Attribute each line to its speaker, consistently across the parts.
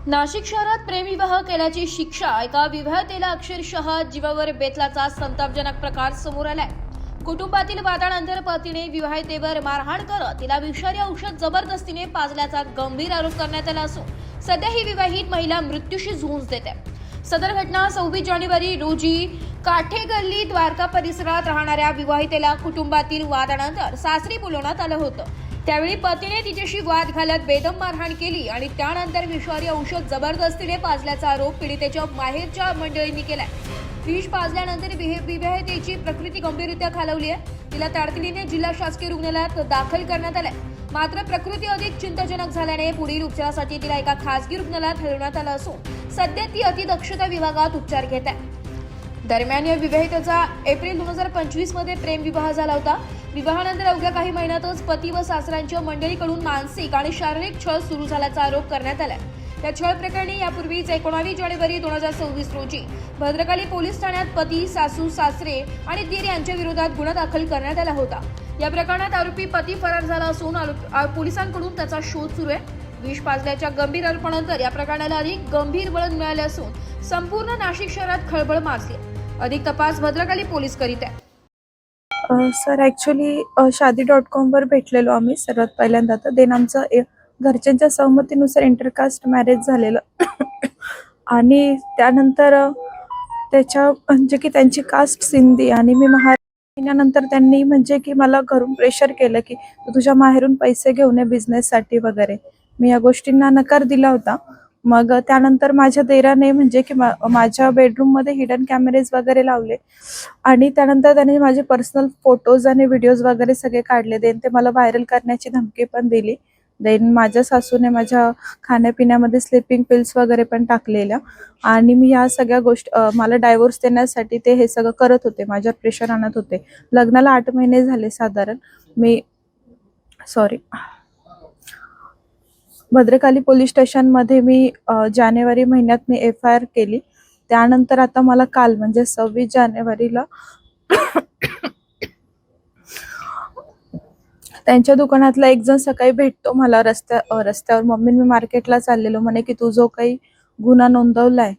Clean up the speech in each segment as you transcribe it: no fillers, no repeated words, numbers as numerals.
Speaker 1: नाशिक शहरात प्रेमविवाह केल्याची शिक्षा एका विवाहितेला अक्षरशः जीवावर बेतल्याचा संतापजनक प्रकार समोर आलाय। कुटुंबातील वादानंतर पतीने विवाहितेवर मारहाण करत तिला विषारी औषध जबरदस्तीने पाजल्याचा गंभीर आरोप करण्यात आला असून सध्या ही विवाहित महिला मृत्यूशी झुंज देते। सदर घटना 26 जानेवारी रोजी काठे गल्ली द्वारका परिसरात राहणाऱ्या विवाहितेला कुटुंबातील वादानंतर सासरी बोलवण्यात आलं होतं। त्यावेळी पतीने तिच्याशी वाद घालत बेदम मारहाण केली आणि त्यानंतर विषारी औषध जबरदस्तीने पाजल्याचा आरोप पीडितेच्या माहेरच्या मंडळींनी केलाय। विष पाजल्यानंतर विवाहितेची प्रकृती गंभीररित्या खालावली आहे। तिला तातडीने जिल्हा शासकीय रुग्णालयात दाखल करण्यात आलंय। मात्र प्रकृती अधिक चिंताजनक झाल्याने पुढील उपचारासाठी तिला एका खासगी रुग्णालयात हलवण्यात आलं असून सध्या ती अतिदक्षता विभागात उपचार घेत आहे। दरम्यान या विवाहितेचा एप्रिल 2025 मध्ये प्रेमविवाह झाला होता। विवाहानंतर अवघ्या काही महिन्यातच पती व सासऱ्यांच्या मंडळीकडून मानसिक आणि शारीरिक छळ सुरू झाल्याचा आरोप करण्यात आलाय। या छळ प्रकरणी यापूर्वीच 19 जानेवारी 2026 रोजी भद्रकाली पोलीस ठाण्यात पती, सासू, सासरे आणि दीर यांच्या विरोधात गुन्हा दाखल करण्यात आला होता। या प्रकरणात आरोपी पती फरार झाला असून पोलिसांकडून त्याचा शोध सुरू आहे। विष पाजल्याच्या गंभीर आरोपानंतर या प्रकरणाला अधिक गंभीर वळण मिळाले असून संपूर्ण नाशिक शहरात खळबळ माजली। अधिक तपास भद्रकाली पोलीस करीत आहे।
Speaker 2: सर ॲक्च्युली शादी.com वर भेटलेलो आम्ही सर्वात पहिल्यांदा। तर देन आमचं घरच्यांच्या सहमतीनुसार इंटरकास्ट मॅरेज झालेलं आणि त्यानंतर त्याच्या म्हणजे की त्यांची कास्ट सिंधी आणि मी महिन्यानंतर त्यांनी म्हणजे की मला घरून प्रेशर केलं की तू तुझ्या माहेरून पैसे घेऊन ये बिझनेससाठी वगैरे। मी या गोष्टींना नकार दिला होता। मग त्यानंतर माझ्या देराने म्हणजे की माझ्या बेडरूममध्ये हिडन कॅमेरेज वगैरे लावले आणि त्यानंतर त्याने माझे पर्सनल फोटोज आणि व्हिडिओज वगैरे सगळे काढले। देन ते मला व्हायरल करण्याची धमकी पण दिली। देन माझ्या सासूने माझ्या खाण्यापिण्यामध्ये स्लीपिंग पिल्स वगैरे पण टाकलेल्या आणि मी ह्या सगळ्या गोष्टी मला डायव्होर्स देण्यासाठी ते हे सगळं करत होते, माझ्या प्रेशर आणत होते। लग्नाला 8 महिने झाले साधारण। भद्रकाली पोलीस स्टेशनमध्ये मी जानेवारी महिन्यात मी FIR केली। त्यानंतर आता मला काल म्हणजे 26 जानेवारीला त्यांच्या दुकानातला एक जण सकाळी भेटतो मला रस्त्यावर। मम्मी मी मार्केटला चाललेलो, म्हणे की तू जो काही गुन्हा नोंदवलाय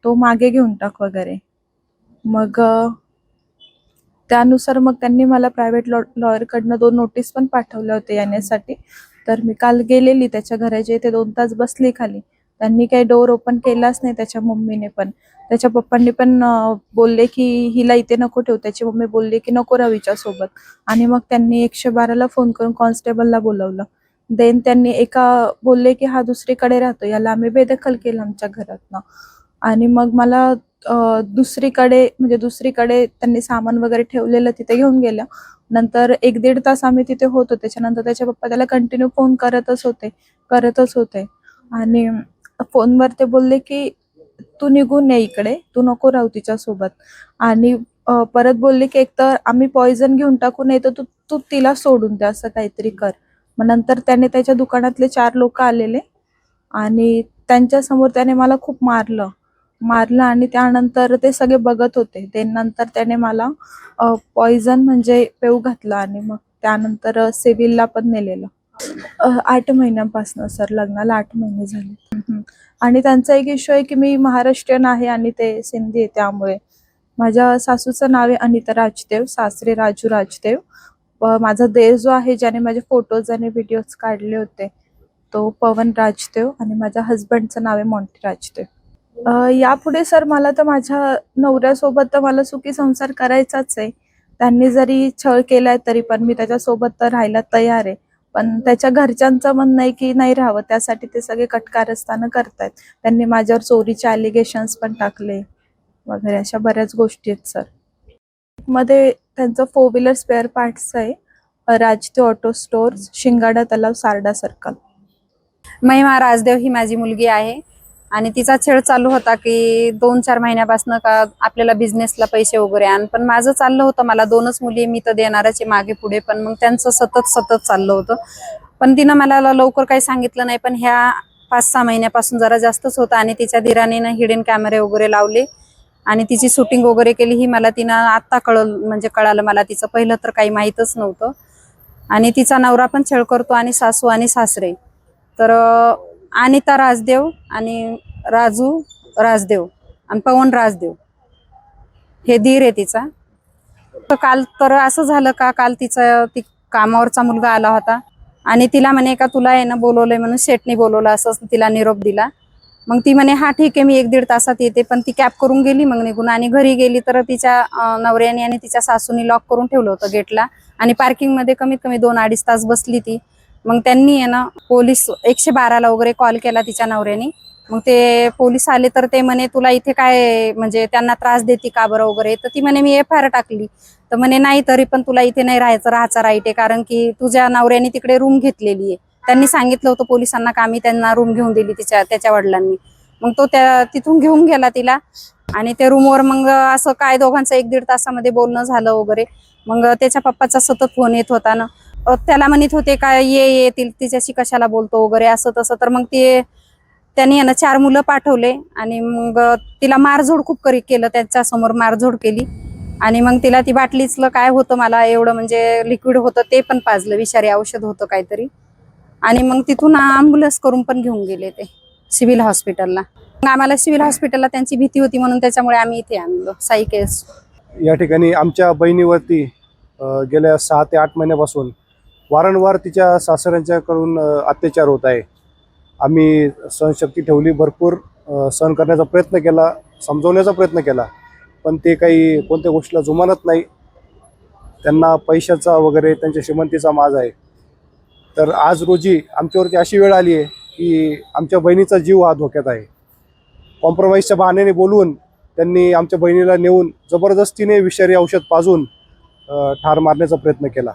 Speaker 2: तो मागे घेऊन टाक वगैरे। मग त्यानुसार मग त्यांनी मला प्रायव्हेट लॉयरकडनं 2 नोटीस पण पाठवल्या होत्या येण्यासाठी। तर मी काल गेलेली त्याच्या घराच्या इथे 2 तास बसली खाली। त्यांनी काही डोर ओपन केलाच नाही। त्याच्या मम्मीने पण त्याच्या पप्पांनी पण बोलले की हिला इथे नको ठेवू। त्याची मम्मी बोलली की नको राहू हिच्यासोबत आणि मग त्यांनी 112ला फोन करून कॉन्स्टेबलला बोलवलं। देन त्यांनी बोलले की हा दुसरीकडे राहतो, याला आम्ही बेदखल केलं आमच्या घरातनं। आणि मग मला दुसरीकडे त्यांनी सामान वगैरे ठेवलेलं तिथे घेऊन गेल्या। नंतर 1-1.5 तास आम्ही तिथे होतो। त्याच्यानंतर त्याचे पप्पा त्याला कंटिन्यू फोन करतच होते आणि फोनवर ते बोलले की तू निघून ये इकडे, तू नको राहू तिच्यासोबत। आणि परत बोलले की एकतर आम्ही पॉइझन घेऊन टाकू, नाही तर तू तिला सोडून दे, असं काहीतरी कर। मग नंतर त्याने त्याच्या दुकानातले 4 लोक आलेले आणि त्यांच्या समोर त्याने मला खूप मारलं आणि त्यानंतर ते सगळे बघत होते। ते नंतर त्याने मला पॉइझन म्हणजे पेऊ घातला आणि मग त्यानंतर सिव्हिलला पण नेलेलं। 8 महिन्यांपासून सर, लग्नाला 8 महिने झाले। आणि त्यांचा एक इश्यू आहे की मी महाराष्ट्रीयन आहे आणि ते सिंधी आहे, त्यामुळे। माझ्या सासूचं नाव आहे अनिता राजदेव, सासरे राजू राजदेव। माझा देर जो आहे ज्याने माझे फोटोज आणि व्हिडिओज काढले होते तो पवन राजदेव आणि माझ्या हस्बंडचं नाव आहे मॉन्टी राजदेव। यापुढे सर मला तर माझ्या नवऱ्यासोबत तर मला सुखी संसार करायचाच आहे। त्यांनी जरी छळ केलाय तरी पण मी त्याच्यासोबत तर राहायला तयार आहे। पण त्याच्या घरच्यांचं म्हणणं आहे की नाही राहावं, त्यासाठी ते सगळे कटकारस्थानं करतायत। त्यांनी माझ्यावर चोरीचे ॲलिगेशन्स पण टाकले वगैरे, अशा बऱ्याच गोष्टी आहेत सर। मध्ये त्यांचं 4 व्हीलर स्पेअर पार्ट्स आहे, राजदेव ऑटो स्टोअर्स, शिंगाडा तलाव, सारडा सर्कल।
Speaker 3: महिमा राजदेव ही माझी मुलगी आहे आणि तिचा छळ चालू होता की 2-4 महिन्यापासून का आपल्याला बिझनेसला पैसे वगैरे आण। पण माझं चाललं होतं, मला 2च मुली, मी तर देणारच आहे मागे पुढे, पण मग त्यांचं सतत चाललं होतं। पण तिनं मला लवकर काही सांगितलं नाही, पण ह्या 5-6 महिन्यापासून जरा जास्तच होतं। आणि तिच्या धीराने हिडन कॅमेरे वगैरे लावले आणि तिची शूटिंग वगैरे केली। ही मला तिनं आत्ता कळालं मला, तिचं पहिलं तर काही माहीतच नव्हतं। आणि तिचा नवरा पण छळ करतो आणि सासू आणि सासरे। तर अनिता राजदेव आणि राजू राजदेव आणि पवन राजदेव हे दीर आहे तिचा. तर काल तर असं झालं का, काल ती कामावरचा मुलगा आला होता आणि तिला म्हणे का तुला आहे ना बोलवलंय म्हणून शेटनी बोलवलं, असं तिला निरोप दिला. मग ती म्हणे हा ठीक आहे मी 1-1.5 तासात येते, पण ती कॅब करून गेली मग निघून. आणि घरी गेली तर तिच्या नवऱ्याने आणि तिच्या सासूनी लॉक करून ठेवलं होतं गेटला आणि पार्किंग मध्ये कमीत कमी 2-2.5 तास बसली ती. मग त्यांनी आहे ना पोलीस 112ला वगैरे कॉल केला तिच्या नवऱ्याने. मग ते पोलीस आले तर ते म्हणे तुला इथे काय म्हणजे त्यांना त्रास देते का बरं वगैरे. तर ती म्हणे मी FIR टाकली. तर म्हणे नाही तरी पण तुला इथे नाही राहायचा राईट आहे, कारण की तुझ्या नवऱ्याने तिकडे रूम घेतलेली आहे. त्यांनी सांगितलं होतं पोलिसांना का आम्ही त्यांना रूम घेऊन दिली त्याच्या वडिलांनी. मग तो तिथून घेऊन गेला तिला आणि त्या रूमवर मग असं काय दोघांचं 1-1.5 तासामध्ये बोलणं झालं वगैरे. मग त्याच्या पप्पाचा सतत फोन येत होता ना, त्याला म्हणत होते का ये तिच्याशी कशाला बोलतो वगैरे असं तसं. तर मग त्यांनी आहे ना 4 मुलं पाठवले आणि मग तिला मारझोड खूप केलं, त्यांच्यासमोर मारझोड केली. आणि मग तिला ती बाटलीतलं काय होतं मला एवढं म्हणजे लिक्विड होतं ते पण पाजलं, विषारी औषध होतं काहीतरी. आणि मग तिथून ॲम्ब्युलन्स करून पण घेऊन गेले ते सिव्हिल हॉस्पिटलला. मग आम्हाला सिव्हिल हॉस्पिटलला त्यांची भीती होती म्हणून त्याच्यामुळे आम्ही इथे आणलो साई केस.
Speaker 4: या ठिकाणी आमच्या बहिणीवरती गेल्या 6 ते 8 महिन्यापासून वारंवार तिच्या सासऱ्यांच्याकडून अत्याचार होत आहे. आम्ही सहनशक्ती ठेवली, भरपूर सहन करण्याचा प्रयत्न केला, समजवण्याचा प्रयत्न केला, पण ते काही कोणत्या गोष्टीला जुमानत नाही. त्यांना पैशाचा वगैरे त्यांच्या श्रीमंतीचा माज आहे. तर आज रोजी आमच्यावरती अशी वेळ आली आहे की आमच्या बहिणीचा जीव हा धोक्यात आहे. कॉम्प्रोमाइजच्या बहाण्याने बोलवून त्यांनी आमच्या बहिणीला नेऊन जबरदस्तीने विषारी औषध पाजून ठार मारण्याचा प्रयत्न केला.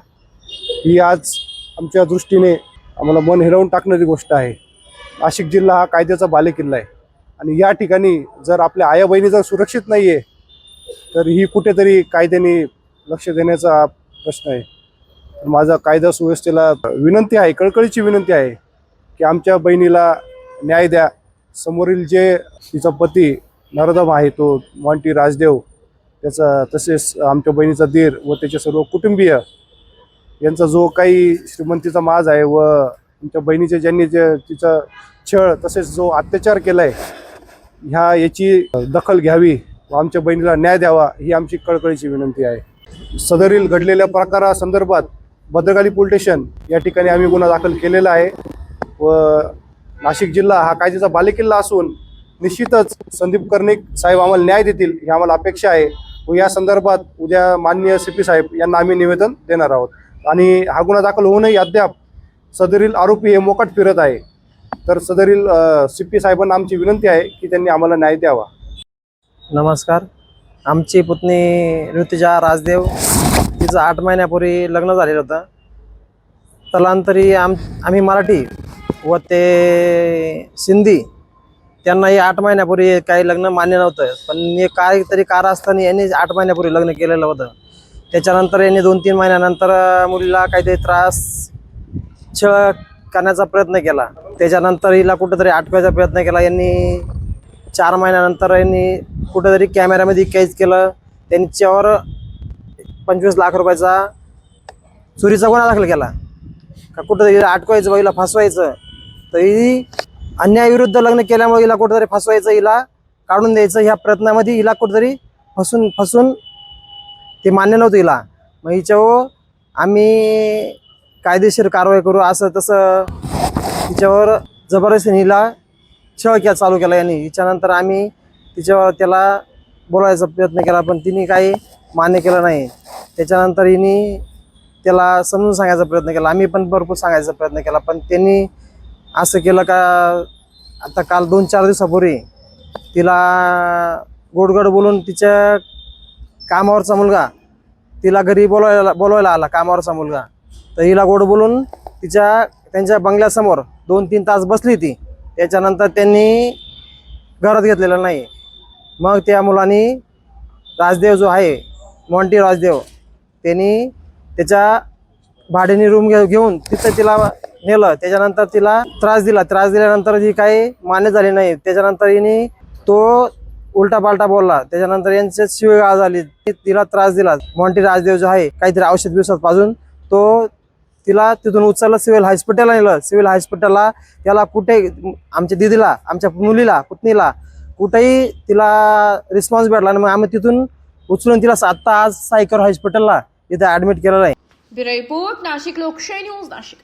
Speaker 4: ही आज आमच्या दृष्टीने आम्हाला मन हिरवून टाकणारी गोष्ट आहे. नाशिक जिल्हा हा कायद्याचा बालेकिल्ला आहे आणि या ठिकाणी जर आपल्या आया बहिणी जर सुरक्षित नाही आहे तर ही कुठेतरी कायद्याने लक्ष देण्याचा प्रश्न आहे. माझा कायदा सुव्यवस्थेला विनंती आहे, कळकळीची विनंती आहे की आमच्या बहिणीला न्याय द्या. समोरील जे तिचा पती नरोदम आहे तो मॉन्टी राजदेव, त्याचा तसेच आमच्या बहिणीचा दीर व त्याचे सर्व कुटुंबीय यांचा जो काही श्रीमंतीचा माज आहे व आमच्या बहिणीचे ज्यांनी तिचा छळ तसेच जो अत्याचार केला आहे याची दखल घ्यावी व आमच्या बहिणीला न्याय द्यावा ही आमची कळकळीची विनंती आहे. सदरील घडलेल्या प्रकारासंदर्भात भद्रकाली पोलीस स्टेशन या ठिकाणी आम्ही गुन्हा दाखल केलेला आहे व नाशिक जिल्हा हा कायद्याचा बालेकिल्ला असून निश्चितच संदीप कर्णिक साहेब आम्हाला न्याय देतील ही आम्हाला अपेक्षा आहे व या संदर्भात उद्या माननीय CP साहेब यांना आम्ही निवेदन देणार आहोत. आणि हा गुन्हा दाखल होऊनही अद्याप सदरील आरोपी हे मोकाट फिरत आहे. तर सदरील CP साहेबांना आमची विनंती आहे की त्यांनी आम्हाला न्याय द्यावा.
Speaker 5: नमस्कार. आमची पुतणी ऋतुजा राजदेव, तिचं 8 महिन्यापूर्वी लग्न झालेलं होतं. स्थलांतरी आम्ही मराठी व ते सिंधी, त्यांनाही 8 महिन्यापूर्वी काही लग्न मान्य नव्हतं, पण हे काहीतरी कारणास्तव यांनी 8 महिन्यापूर्वी लग्न केलेलं होतं. त्याच्यानंतर यांनी 2-3 महिन्यानंतर मुलीला काहीतरी त्रास छळ करण्याचा प्रयत्न केला. त्याच्यानंतर हिला कुठंतरी अटकवायचा प्रयत्न केला. यांनी 4 महिन्यानंतर यांनी कुठंतरी कॅमेऱ्यामध्ये कैद केलं. त्यांच्यावर 25 लाख रुपयाचा चोरीचा गुन्हा दाखल केला का कुठंतरी अटकवायचं, हिला फसवायचं. तर ही अन्यायाविरुद्ध लग्न केल्यामुळे हिला कुठंतरी फसवायचं, हिला काढून द्यायचं, ह्या प्रयत्नामध्ये हिला कुठंतरी फसून ते मान्य नव्हतं हिला. मग हिच्यावर आम्ही कायदेशीर कारवाई करू असं तसं तिच्यावर जबरदस्तीने हिला छळ चालू केला यांनी. हिच्यानंतर आम्ही त्याला बोलायचा प्रयत्न केला पण तिने काही मान्य केलं नाही. त्याच्यानंतर हिने त्याला समजून सांगायचा प्रयत्न केला, आम्ही पण भरपूर सांगायचा प्रयत्न केला, पण त्यांनी असं केलं का आता काल 2-4 दिवसापूर्वी तिला गोडगोड बोलून तिच्या कामावरचा मुलगा तिला घरी बोलवायला आला. कामावरचा मुलगा तर हिला गोड बोलून त्यांच्या बंगल्यासमोर 2-3 तास बसली ती. त्याच्यानंतर त्यांनी घरात घेतलेलं नाही. मग त्या मुलांनी राजदेव जो आहे मॉन्टी राजदेव, त्यांनी त्याच्या भाड्याने रूम घेऊन तिथं तिला नेलं. त्याच्यानंतर तिला त्रास दिल्यानंतर ही काही मान्य झाली नाही. त्याच्यानंतर हिने तो उलटा पालटा बोलला. त्याच्यानंतर यांच्यात शिवीगाळ झाली, तिला त्रास दिला. मॉन्टी राजदेव जो आहे काहीतरी औषध पाजून तो तिला तिथून उचललं, सिव्हिल हॉस्पिटलला नेलं. सिव्हिल हॉस्पिटलला त्याला कुठे आमच्या दिदीला, आमच्या मुलीला, पुतणीला कुठेही तिला रिस्पॉन्स भेटला आणि मग आम्ही तिथून उचलून तिला आता आज सायकर हॉस्पिटलला इथे ऍडमिट केलेलं आहे.
Speaker 1: ब्युरो रिपोर्ट, नाशिक लोकशाही न्यूज, नाशिक.